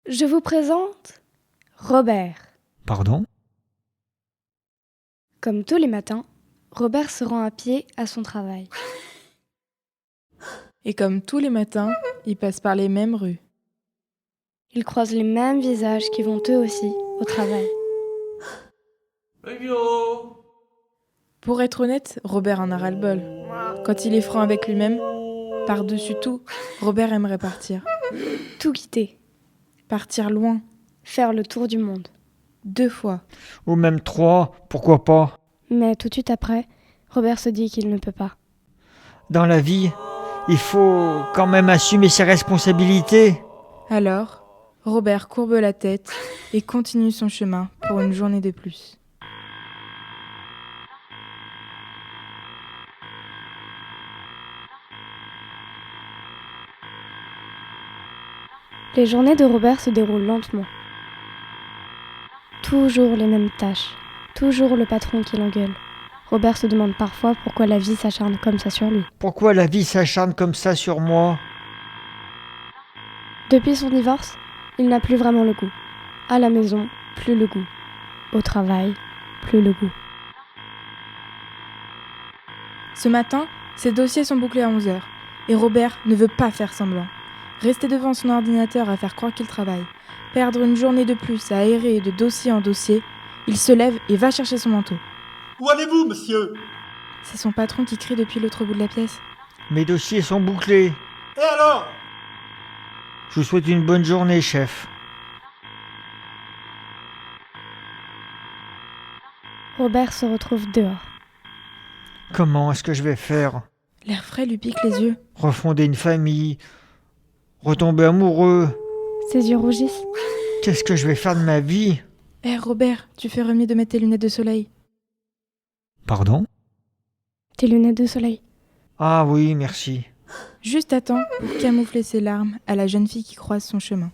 Je vous présente Robert. Pardon ? Comme tous les matins, Robert se rend à pied à son travail. Et comme tous les matins, il passe par les mêmes rues. Il croise les mêmes visages qui vont eux aussi au travail. Pour être honnête, Robert en a ras-le-bol. Quand il est franc avec lui-même, par-dessus tout, Robert aimerait partir. Tout quitter, Partir loin, faire le tour du monde. 2 fois. Ou même 3, pourquoi pas ? Mais tout de suite après, Robert se dit qu'il ne peut pas. Dans la vie, il faut quand même assumer ses responsabilités. Alors, Robert courbe la tête et continue son chemin pour une journée de plus. Les journées de Robert se déroulent lentement. Toujours les mêmes tâches, toujours le patron qui l'engueule. Robert se demande parfois pourquoi la vie s'acharne comme ça sur lui. Pourquoi la vie s'acharne comme ça sur moi ? Depuis son divorce, il n'a plus vraiment le goût. À la maison, plus le goût. Au travail, plus le goût. Ce matin, ses dossiers sont bouclés à 11h et Robert ne veut pas faire semblant. Rester devant son ordinateur à faire croire qu'il travaille, perdre une journée de plus à errer de dossier en dossier, il se lève et va chercher son manteau. Où allez-vous, monsieur ? C'est son patron qui crie depuis l'autre bout de la pièce. Mes dossiers sont bouclés. Et alors ? Je vous souhaite une bonne journée, chef. Robert se retrouve dehors. Comment est-ce que je vais faire ? L'air frais lui pique les yeux. Refonder une famille ? Retomber amoureux ? Ses yeux rougissent. Qu'est-ce que je vais faire de ma vie ? Hé Robert, tu ferais mieux de mettre tes lunettes de soleil. Pardon ? Tes lunettes de soleil. Ah oui, merci. Juste à temps pour camoufler ses larmes à la jeune fille qui croise son chemin.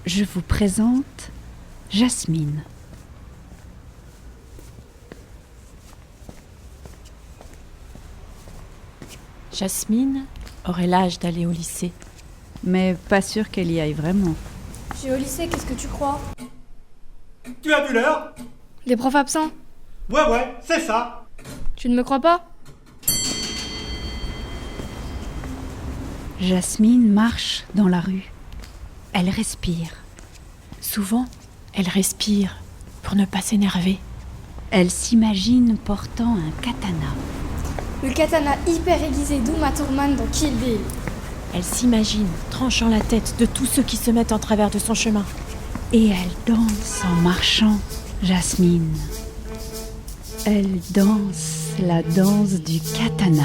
Je vous présente Jasmine. Jasmine aurait l'âge d'aller au lycée. Mais pas sûre qu'elle y aille vraiment. Je vais au lycée, qu'est-ce que tu crois ? Tu as vu l'heure ? Les profs absents ? Ouais, c'est ça. Tu ne me crois pas ? Jasmine marche dans la rue. Elle respire. Souvent, elle respire pour ne pas s'énerver. Elle s'imagine portant un katana. Le katana hyper aiguisé d'Uma Thurman dans Kill Bill. Elle s'imagine tranchant la tête de tous ceux qui se mettent en travers de son chemin. Et elle danse en marchant, Jasmine. Elle danse la danse du katana.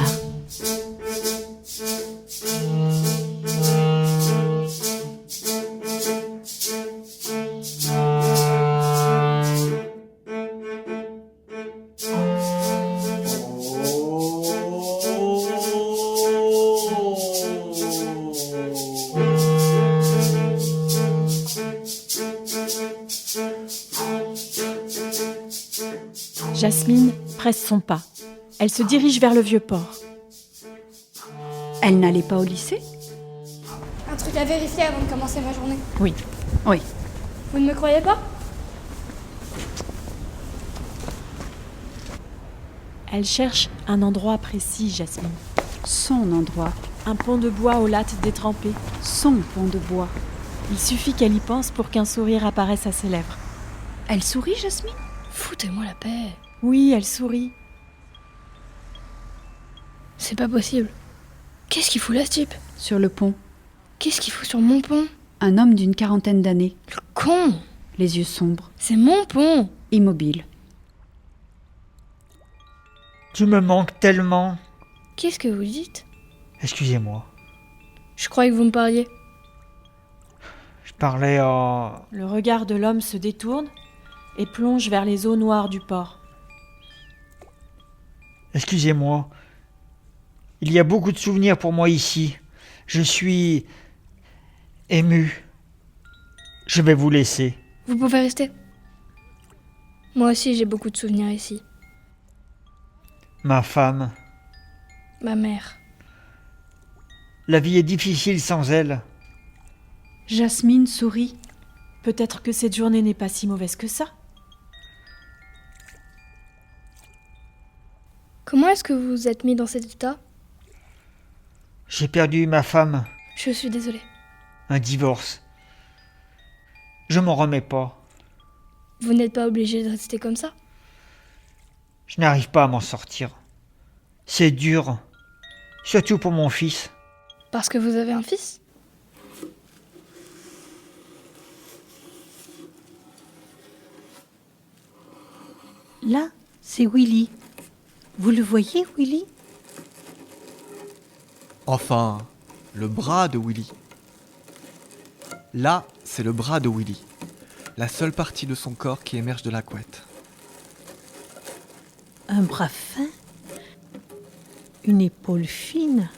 Jasmine presse son pas. Elle se dirige vers le vieux port. Elle n'allait pas au lycée ? Un truc à vérifier avant de commencer ma journée. Oui. Oui. Vous ne me croyez pas ? Elle cherche un endroit précis, Jasmine. Son endroit. Un pont de bois aux lattes détrempées. Son pont de bois. Il suffit qu'elle y pense pour qu'un sourire apparaisse à ses lèvres. Elle sourit, Jasmine ? Foutez-moi la paix. Oui, elle sourit. C'est pas possible. Qu'est-ce qu'il fout là, ce type ? Sur le pont. Qu'est-ce qu'il fout sur mon pont ? Un homme d'une 40aine d'années. Le con ! Les yeux sombres. C'est mon pont ! Immobile. Tu me manques tellement. Qu'est-ce que vous dites ? Excusez-moi. Je croyais que vous me parliez. Je parlais à... Le regard de l'homme se détourne et plonge vers les eaux noires du port. Excusez-moi. Il y a beaucoup de souvenirs pour moi ici. Je suis ému. Je vais vous laisser. Vous pouvez rester. Moi aussi, j'ai beaucoup de souvenirs ici. Ma femme, Ma mère. La vie est difficile sans elle. Jasmine sourit. Peut-être que cette journée n'est pas si mauvaise que ça. Comment est-ce que vous vous êtes mis dans cet état? J'ai perdu ma femme, Je suis désolée. un divorce. Je m'en remets pas. Vous n'êtes pas obligé de rester comme ça. Je n'arrive pas à m'en sortir. C'est dur, surtout pour mon fils. Parce que vous avez un fils? Là, c'est Willy. Vous le voyez, Willy? Enfin, le bras de Willy. Là, c'est le bras de Willy. La seule partie de son corps qui émerge de la couette. Un bras fin. Une épaule fine.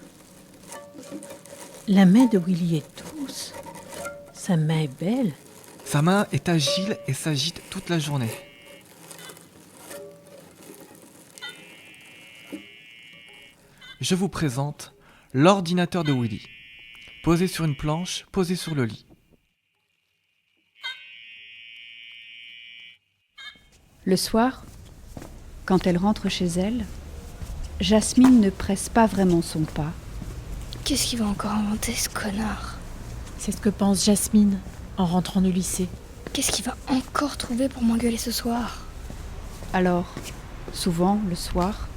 La main de Willy est douce. Sa main est belle. Sa main est agile et s'agite toute la journée. Je vous présente l'ordinateur de Willy. Posé sur une planche, posé sur le lit. Le soir, quand elle rentre chez elle, Jasmine ne presse pas vraiment son pas. Qu'est-ce qu'il va encore inventer, ce connard? C'est ce que pense Jasmine en rentrant du lycée. Qu'est-ce qu'il va encore trouver pour m'engueuler ce soir? Alors, souvent, le soir,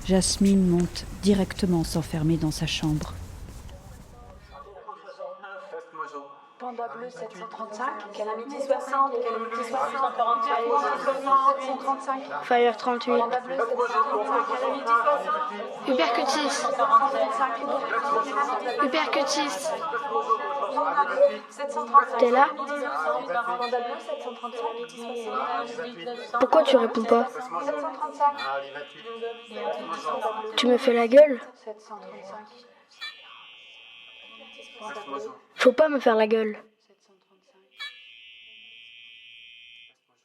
Jasmine monte directement s'enfermer dans sa chambre. Panda bleu 735, Calamity 60, Calamity 60, 735, Fire 38. Panda bleu 735, Calamity 60, Hypercutis. 735, Hypercutis. 735, T'es là? Panda bleu 735, Pourquoi tu réponds pas? 735, Tu me fais la gueule? 735, Faut pas me faire la gueule.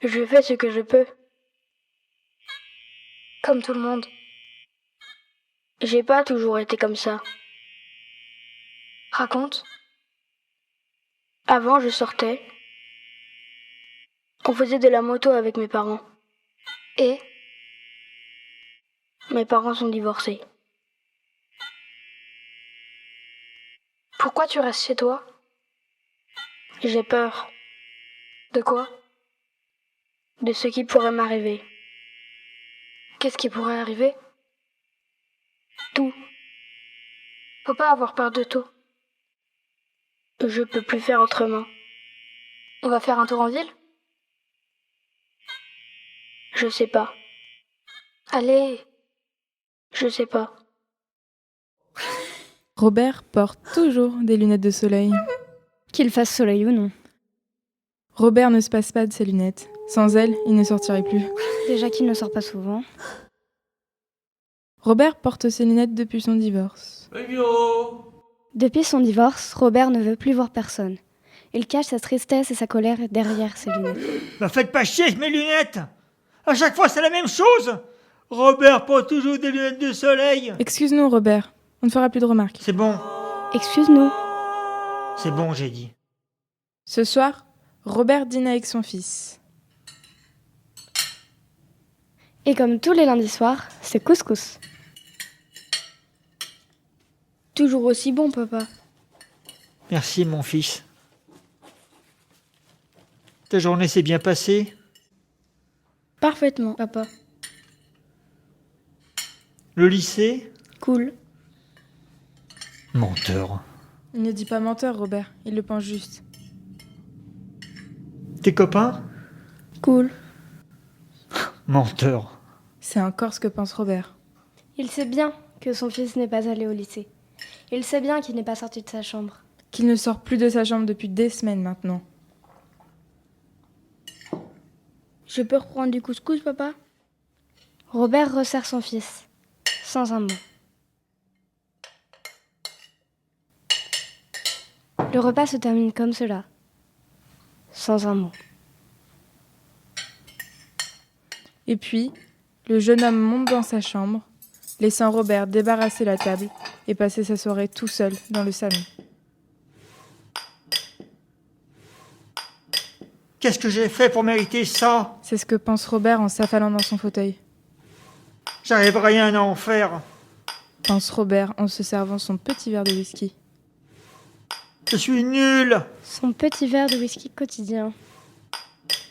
Je fais ce que je peux. Comme tout le monde. J'ai pas toujours été comme ça. Raconte. Avant, je sortais. On faisait de la moto avec mes parents. Et mes parents sont divorcés. Pourquoi tu restes chez toi? J'ai peur. De quoi? De ce qui pourrait m'arriver. Qu'est-ce qui pourrait arriver? Tout. Faut pas avoir peur de tout. Je peux plus faire autrement. On va faire un tour en ville? Je sais pas. Allez. Je sais pas. Robert porte toujours des lunettes de soleil. Qu'il fasse soleil ou non. Robert ne se passe pas de ses lunettes. Sans elles, il ne sortirait plus. Déjà qu'il ne sort pas souvent. Robert porte ses lunettes depuis son divorce. Depuis son divorce, Robert ne veut plus voir personne. Il cache sa tristesse et sa colère derrière ses lunettes. Me faites pas chier avec mes lunettes. À chaque fois, c'est la même chose. Robert porte toujours des lunettes de soleil. Excuse-nous, Robert. On ne fera plus de remarques. C'est bon. Excuse-nous. C'est bon, j'ai dit. Ce soir, Robert dîne avec son fils. Et comme tous les lundis soirs, c'est couscous. Toujours aussi bon, papa. Merci, mon fils. Ta journée s'est bien passée? Parfaitement, papa. Le lycée? Cool. Menteur. Il ne dit pas menteur, Robert. Il le pense juste. Tes copains? Cool. Menteur. C'est encore ce que pense Robert. Il sait bien que son fils n'est pas allé au lycée. Il sait bien qu'il n'est pas sorti de sa chambre. Qu'il ne sort plus de sa chambre depuis des semaines maintenant. Je peux reprendre du couscous, papa? Robert resserre son fils, sans un mot. Le repas se termine comme cela, sans un mot. Et puis, le jeune homme monte dans sa chambre, laissant Robert débarrasser la table et passer sa soirée tout seul dans le salon. Qu'est-ce que j'ai fait pour mériter ça? C'est ce que pense Robert en s'affalant dans son fauteuil. J'arrive rien à en faire. Pense Robert en se servant son petit verre de whisky. Je suis nul. Son petit verre de whisky quotidien.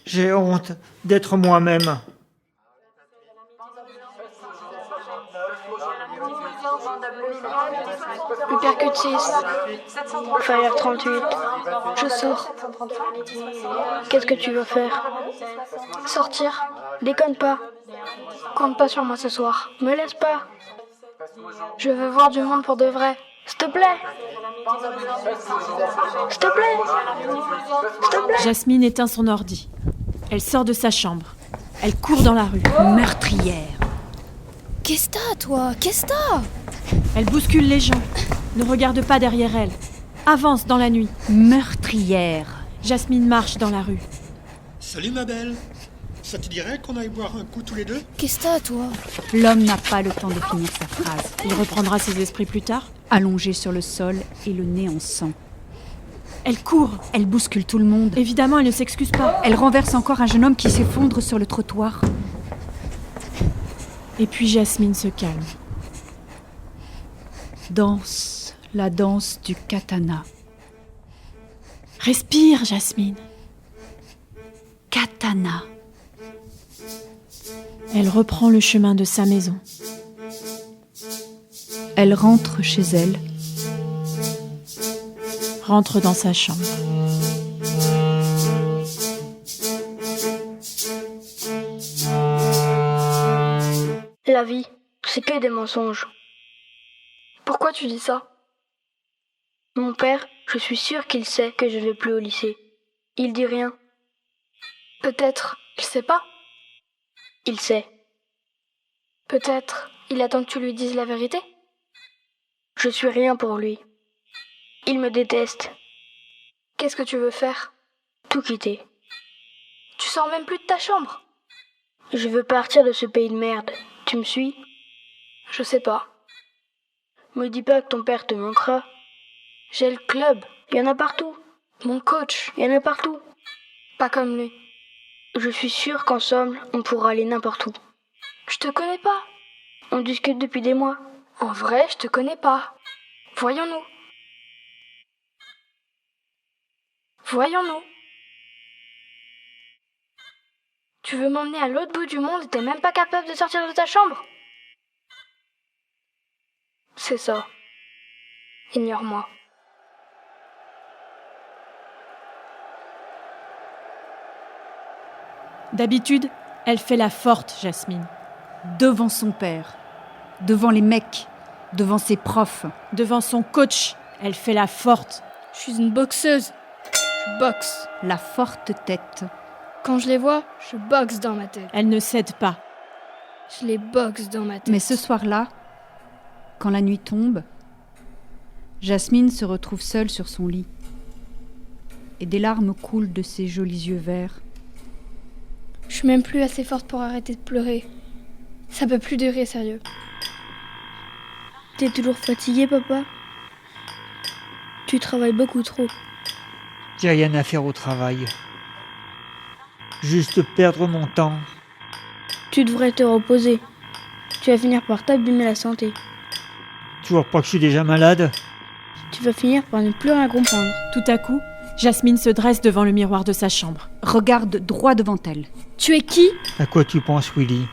J'ai honte d'être moi-même. Uppercut 6. Fire 38. Je sors. Qu'est-ce que tu veux faire? Sortir. Déconne pas. Compte pas sur moi ce soir. Me laisse pas. Je veux voir du monde pour de vrai. S'il te plaît. S'il te plaît. S'il te plaît. Jasmine éteint son ordi. Elle sort de sa chambre. Elle court dans la rue. Meurtrière. Qu'est-ce que t'as, toi? Qu'est-ce que t'as? Elle bouscule les gens. Ne regarde pas derrière elle. Avance dans la nuit. Meurtrière. Jasmine marche dans la rue. Salut ma belle. Ça te dirait qu'on aille boire un coup tous les deux? Qu'est-ce que t'as, toi? L'homme n'a pas le temps de finir sa phrase. Il reprendra ses esprits plus tard. Allongée sur le sol et le nez en sang. Elle court. Elle bouscule tout le monde. Évidemment, elle ne s'excuse pas. Elle renverse encore un jeune homme qui s'effondre sur le trottoir. Et puis Jasmine se calme. Danse la danse du katana. Respire, Jasmine. Katana. Elle reprend le chemin de sa maison. Elle rentre chez elle. Rentre dans sa chambre. La vie, c'est que des mensonges. Pourquoi tu dis ça? Mon père, je suis sûre qu'il sait que je vais plus au lycée. Il dit rien. Peut-être, il sait pas. Il sait. Peut-être, il attend que tu lui dises la vérité. Je suis rien pour lui. Il me déteste. Qu'est-ce que tu veux faire? Tout quitter. Tu sors même plus de ta chambre. Je veux partir de ce pays de merde. Tu me suis? Je sais pas. Me dis pas que ton père te manquera. J'ai le club, il y en a partout. Mon coach, il y en a partout. Pas comme lui. Je suis sûre qu'ensemble, on pourra aller n'importe où. Je te connais pas. On discute depuis des mois. En vrai, je te connais pas. Voyons-nous. Voyons-nous. Tu veux m'emmener à l'autre bout du monde et t'es même pas capable de sortir de ta chambre? C'est ça. Ignore-moi. D'habitude, elle fait la forte, Jasmine. Devant son père. Devant les mecs. Devant ses profs. Devant son coach, elle fait la forte. Je suis une boxeuse. Je boxe. La forte tête. Quand je les vois, je boxe dans ma tête. Elle ne cède pas. Je les boxe dans ma tête. Mais ce soir-là, quand la nuit tombe, Jasmine se retrouve seule sur son lit. Et des larmes coulent de ses jolis yeux verts. Je suis même plus assez forte pour arrêter de pleurer. Ça peut plus durer, sérieux. T'es toujours fatigué, papa? Tu travailles beaucoup trop. J'ai rien à faire au travail. Juste perdre mon temps. Tu devrais te reposer. Tu vas finir par t'abîmer la santé. Tu vois pas que je suis déjà malade? Tu vas finir par ne plus rien comprendre. Tout à coup, Jasmine se dresse devant le miroir de sa chambre. Regarde droit devant elle. Tu es qui? À quoi tu penses, Willy?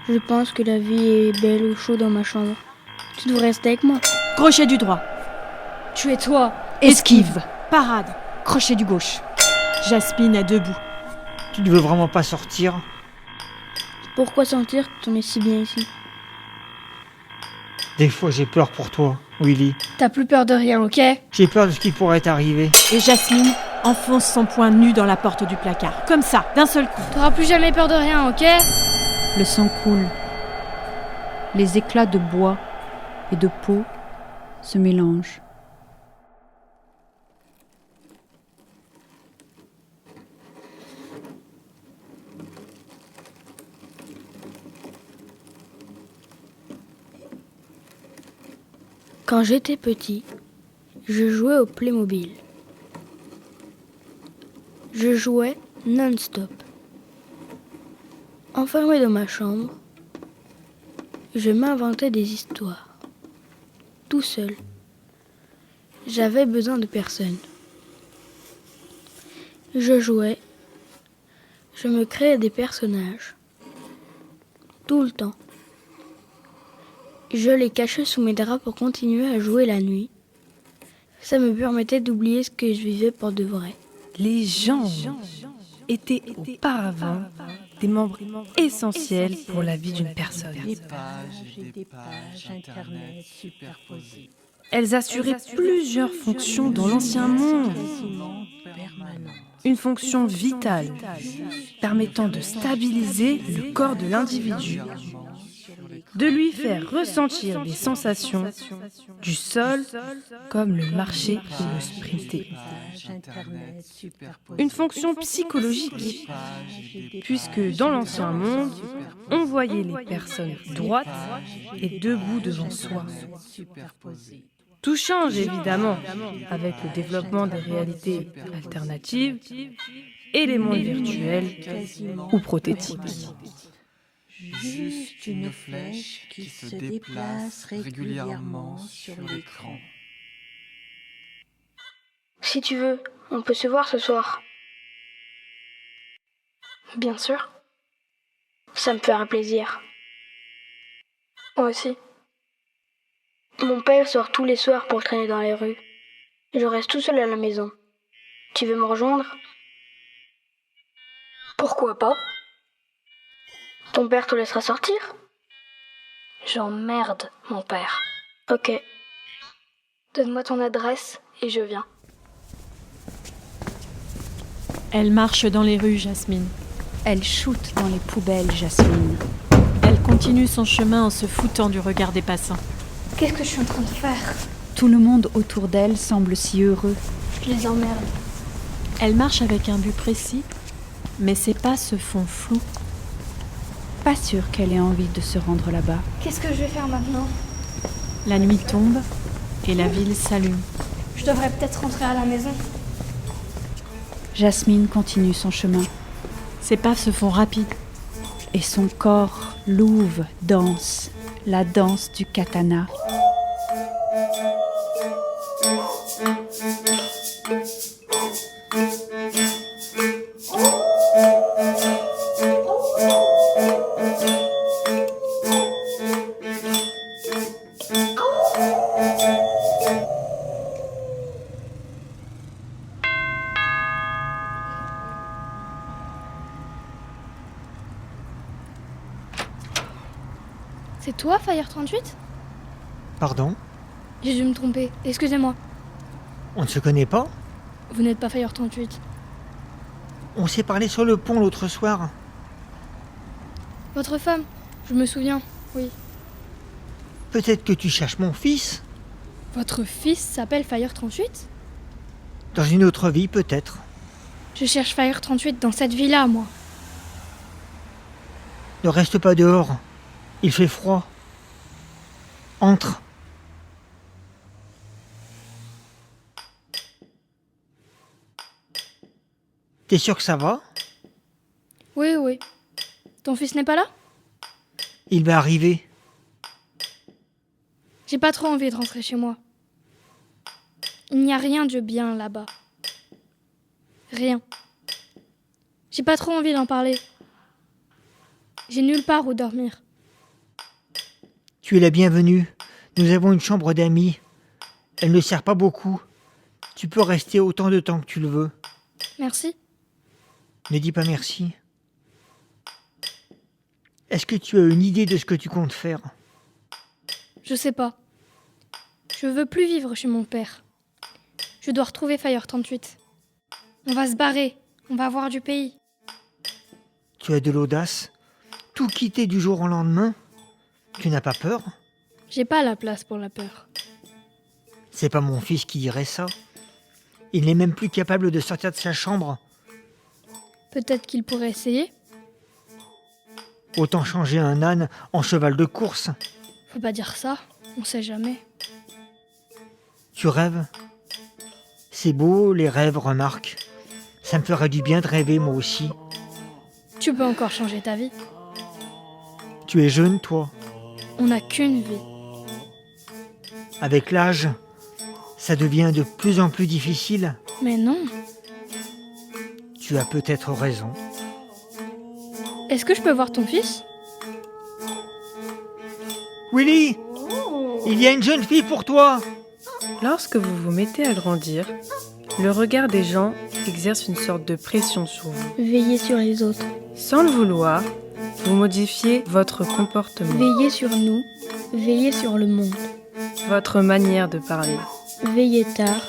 Je pense que la vie est belle au chaud dans ma chambre. Tu devrais rester avec moi. Crochet du droit. Tu es toi. Esquive. Parade. Crochet du gauche. Jasmine est debout. Tu ne veux vraiment pas sortir? Pourquoi sentir que t'en es si bien ici? Des fois, j'ai peur pour toi, Willy. T'as plus peur de rien, ok? J'ai peur de ce qui pourrait t'arriver. Et Jasmine enfonce son poing nu dans la porte du placard. Comme ça, d'un seul coup. T'auras plus jamais peur de rien, ok? Le sang coule. Les éclats de bois et de peau se mélangent. Quand j'étais petit, je jouais au Playmobil. Je jouais non-stop. Enfermé dans ma chambre, je m'inventais des histoires. Tout seul. J'avais besoin de personne. Je jouais. Je me créais des personnages. Tout le temps. Je les cachais sous mes draps pour continuer à jouer la nuit. Ça me permettait d'oublier ce que je vivais pour de vrai. Les gens étaient auparavant des membres essentiels pour la vie d'une personne. Des pages et des pages Internet superposées. Elles assuraient plusieurs fonctions dans l'ancien monde. Une fonction vitale, permettant de stabiliser le corps de l'individu, de lui faire ressentir des sensations du sol, comme le marcher ou le sprinter. Une fonction psychologique, puisque dans l'ancien monde, on voyait les personnes droites et debout devant soi. Tout change évidemment avec le développement des réalités alternatives et les mondes virtuels ou prothétiques. Juste une flèche qui se déplace régulièrement sur l'écran. Si tu veux, on peut se voir ce soir. Bien sûr. Ça me ferait plaisir. Moi aussi. Mon père sort tous les soirs pour traîner dans les rues. Je reste tout seul à la maison. Tu veux me rejoindre? Pourquoi pas? Ton père te laissera sortir? J'emmerde mon père. Ok. Donne-moi ton adresse et je viens. Elle marche dans les rues, Jasmine. Elle shoote dans les poubelles, Jasmine. Elle continue son chemin en se foutant du regard des passants. Qu'est-ce que je suis en train de faire? Tout le monde autour d'elle semble si heureux. Je les emmerde. Elle marche avec un but précis, mais ses pas se font flous. Pas sûre qu'elle ait envie de se rendre là-bas. Qu'est-ce que je vais faire maintenant? La nuit tombe et la ville s'allume. Je devrais peut-être rentrer à la maison. Jasmine continue son chemin. Ses pas se font rapides. Et son corps louve, danse, la danse du katana. C'est toi, Fire 38? Pardon? J'ai dû me tromper. Excusez-moi. On ne se connaît pas? Vous n'êtes pas Fire 38. On s'est parlé sur le pont l'autre soir. Votre femme? Je me souviens, oui. Peut-être que tu cherches mon fils? Votre fils s'appelle Fire 38? Dans une autre vie, peut-être. Je cherche Fire 38 dans cette vie-là, moi. Ne reste pas dehors. Il fait froid. Entre. T'es sûr que ça va? Oui, oui. Ton fils n'est pas là? Il va arriver. J'ai pas trop envie de rentrer chez moi. Il n'y a rien de bien là-bas. Rien. J'ai pas trop envie d'en parler. J'ai nulle part où dormir. Tu es la bienvenue. Nous avons une chambre d'amis. Elle ne sert pas beaucoup. Tu peux rester autant de temps que tu le veux. Merci. Ne dis pas merci. Est-ce que tu as une idée de ce que tu comptes faire? Je sais pas. Je veux plus vivre chez mon père. Je dois retrouver Fire 38. On va se barrer. On va voir du pays. Tu as de l'audace? Tout quitter du jour au lendemain? Tu n'as pas peur? J'ai pas la place pour la peur. C'est pas mon fils qui dirait ça. Il n'est même plus capable de sortir de sa chambre. Peut-être qu'il pourrait essayer. Autant changer un âne en cheval de course. Faut pas dire ça. On sait jamais. Tu rêves? C'est beau, les rêves, remarque. Ça me ferait du bien de rêver, moi aussi. Tu peux encore changer ta vie. Tu es jeune, toi. On n'a qu'une vie. Avec l'âge, ça devient de plus en plus difficile. Mais non. Tu as peut-être raison. Est-ce que je peux voir ton fils? Willy! Il y a une jeune fille pour toi! Lorsque vous vous mettez à grandir, le regard des gens exerce une sorte de pression sur vous. Veillez sur les autres. Sans le vouloir, vous modifiez votre comportement, Veillez sur nous. Veillez sur le monde. votre manière de parler. Veillez tard.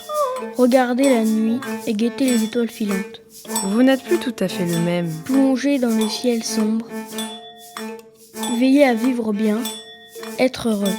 Regardez la nuit et guettez les étoiles filantes. Vous n'êtes plus tout à fait le même. Plongez dans le ciel sombre. Veillez à vivre bien. Être heureux.